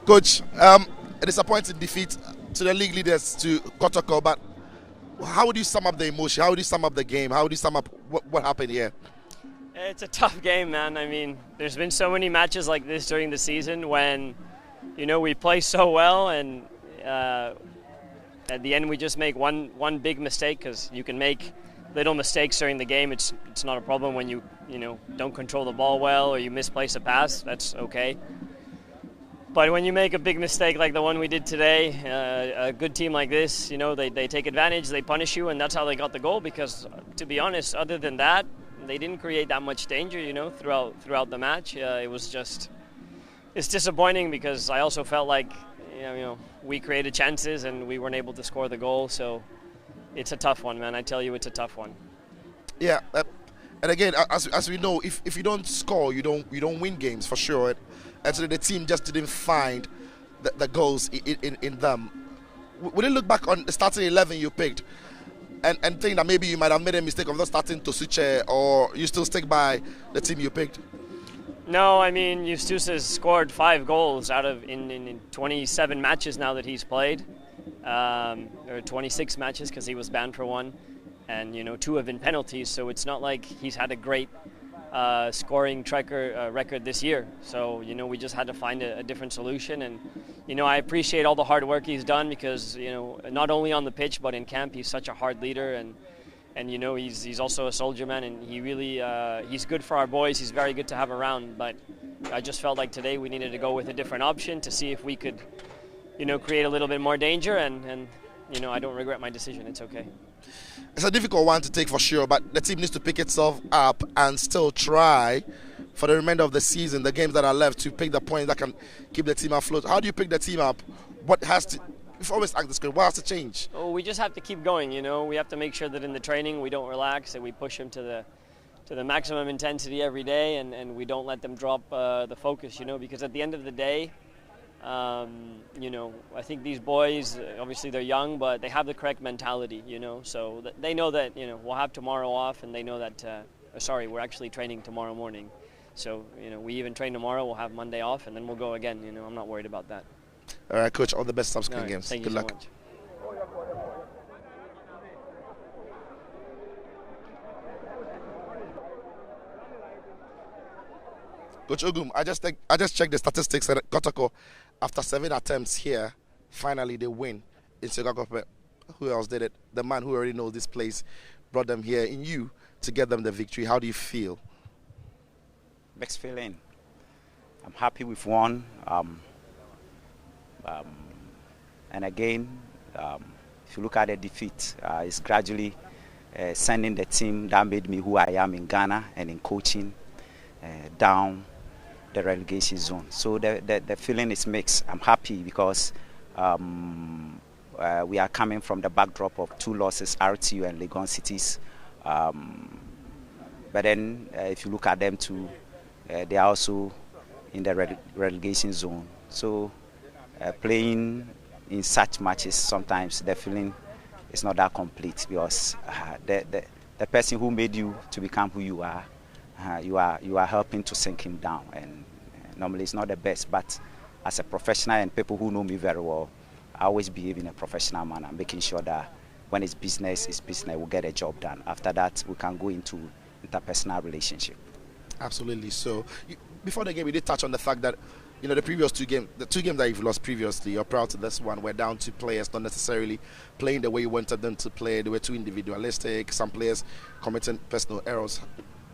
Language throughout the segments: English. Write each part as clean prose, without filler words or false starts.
Coach, a disappointing defeat to the league leaders, to Kotoko, but how would you sum up the emotion? How would you sum up the game? How would you sum up what happened here? It's a tough game, man. I mean, there's been so many matches like this during the season when, we play so well, and at the end we just make one big mistake, because you can make little mistakes during the game. It's not a problem when you don't control the ball well or you misplace a pass. That's okay. But when you make a big mistake like the one we did today, a good team like this, they take advantage, they punish you, and that's how they got the goal. Because, to be honest, other than that, they didn't create that much danger, throughout the match. It's disappointing, because I also felt like, we created chances and we weren't able to score the goal. So it's a tough one, man. I tell you, it's a tough one. Yeah, and again, as we know, if you don't score, you don't win games for sure. And so the team just didn't find the goals in them. Would you look back on the starting 11 you picked and think that maybe you might have made a mistake of not starting Tosuche, or you still stick by the team you picked? No, I mean, Eustace has scored 5 goals out of in 27 matches now that he's played, or 26 matches because he was banned for one, and 2 have been penalties. So it's not like he's had a great scoring record this year. So we just had to find a different solution, and I appreciate all the hard work he's done, because not only on the pitch but in camp he's such a hard leader, and he's also a soldier, man, and he really he's good for our boys. He's very good to have around. But I just felt like today we needed to go with a different option to see if we could create a little bit more danger, and I don't regret my decision. It's okay. It's a difficult one to take for sure, but the team needs to pick itself up and still try for the remainder of the season, the games that are left, to pick the points that can keep the team afloat. How do you pick the team up? We've always asked this question, what has to change? Oh, we just have to keep going, We have to make sure that in the training we don't relax, and we push them to the maximum intensity every day, and we don't let them drop the focus, because at the end of the day, I think these boys, obviously they're young, but they have the correct mentality, so they know that, we'll have tomorrow off, and they know that, we're actually training tomorrow morning. So, we even train tomorrow, we'll have Monday off, and then we'll go again, I'm not worried about that. All right, Coach, all the best subsequent games. Thank Good you luck. so much. Coach Ogum, I just checked the statistics at Kotoko. After 7 attempts here, finally they win in Segakope. Who else did it? The man who already knows this place brought them here in you to get them the victory. How do you feel? Mixed feeling. I'm happy with one. And again, if you look at the defeat, it's gradually sending the team that made me who I am in Ghana and in coaching down the relegation zone. So the feeling is mixed. I'm happy because we are coming from the backdrop of 2 losses, RTU and Legon Cities. But then if you look at them too, they are also in the relegation zone. So playing in such matches, sometimes the feeling is not that complete, because the person who made you to become who you are helping to sink him down. And normally it's not the best, but as a professional, and people who know me very well, I always behave in a professional manner, making sure that when it's business, we'll get a job done. After that, we can go into interpersonal relationship. Absolutely. So before the game, we did touch on the fact that the previous 2 games, the 2 games that you've lost previously, you're proud to this one, we're down to players not necessarily playing the way you wanted them to play. They were too individualistic, some players committing personal errors.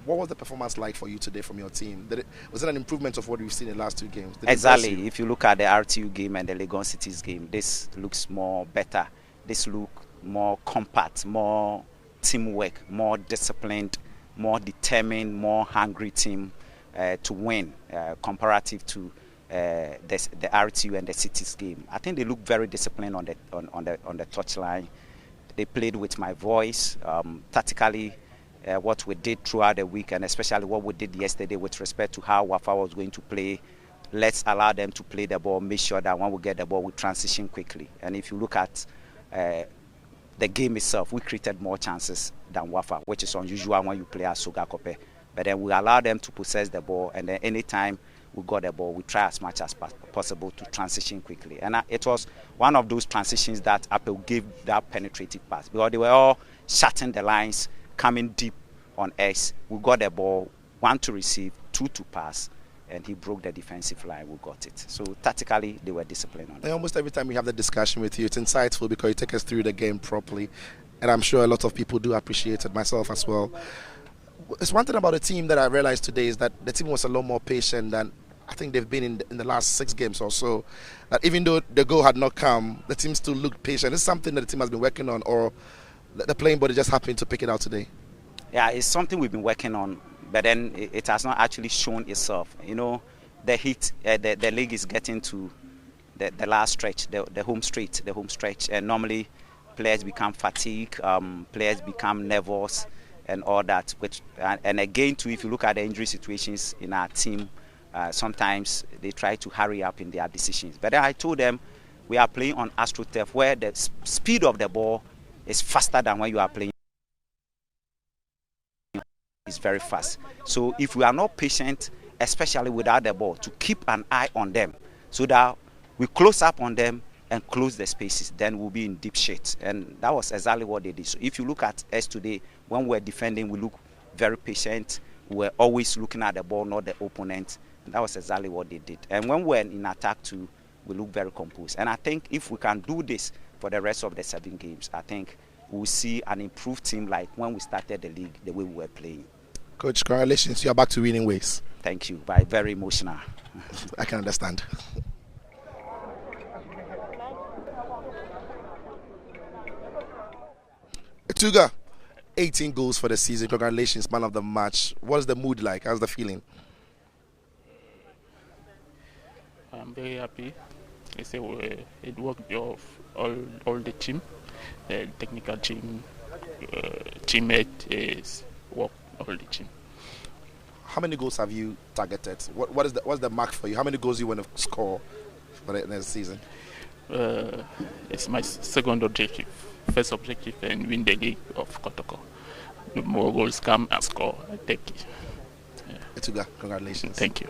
What was the performance like for you today from your team? Was it an improvement of what we've seen in the last 2 games? Exactly. If you look at the RTU game and the Legon Cities game, this looks more better. This look more compact, more teamwork, more disciplined, more determined, more hungry team to win comparative to the RTU and the Cities game. I think they look very disciplined on the touchline. They played with my voice, tactically. What we did throughout the week, and especially what we did yesterday with respect to how Wafa was going to play. Let's allow them to play the ball, make sure that when we get the ball, we transition quickly. And if you look at the game itself, we created more chances than Wafa, which is unusual when you play at Sogakope. But then we allow them to possess the ball, and then anytime we got the ball, we try as much as possible to transition quickly. And it was one of those transitions that Apple gave that penetrative pass, because they were all shutting the lines, coming deep on us. We got the ball, 1 to receive, 2 to pass, and he broke the defensive line. We got it. So tactically, they were disciplined on it. And almost every time we have the discussion with you, it's insightful because you take us through the game properly. And I'm sure a lot of people do appreciate it, myself as well. It's one thing about the team that I realized today is that the team was a lot more patient than I think they've been in the last 6 games or so. That even though the goal had not come, the team still looked patient. It's something that the team has been working on, or the playing body just happened to pick it out today. Yeah, it's something we've been working on, but then it has not actually shown itself. You know, the heat, the league is getting to the last stretch, the home stretch, and normally players become fatigued, players become nervous, and all that. And again, too, if you look at the injury situations in our team, sometimes they try to hurry up in their decisions. But then I told them we are playing on AstroTurf, where the speed of the ball is faster than when you are playing. It's very fast. So if we are not patient, especially without the ball, to keep an eye on them, so that we close up on them and close the spaces, then we'll be in deep shit. And that was exactly what they did. So if you look at us today, when we're defending, we look very patient. We're always looking at the ball, not the opponent. And that was exactly what they did. And when we're in attack too, we look very composed. And I think if we can do this for the rest of the 7 games, I think we'll see an improved team like when we started the league, the way we were playing. Coach, congratulations. You're back to winning ways. Thank you. But very emotional. I can understand. Tuga, 18 goals for the season. Congratulations, man of the match. What is the mood like? How's the feeling? I'm very happy. It worked off all the team, the technical team, teammate is worked all the team. How many goals have you targeted? What's the mark for you? How many goals you want to score for the next season? It's my second objective. First objective, and win the league of Kotoko. The more goals come and score, I take it. Tuga, congratulations. Thank you.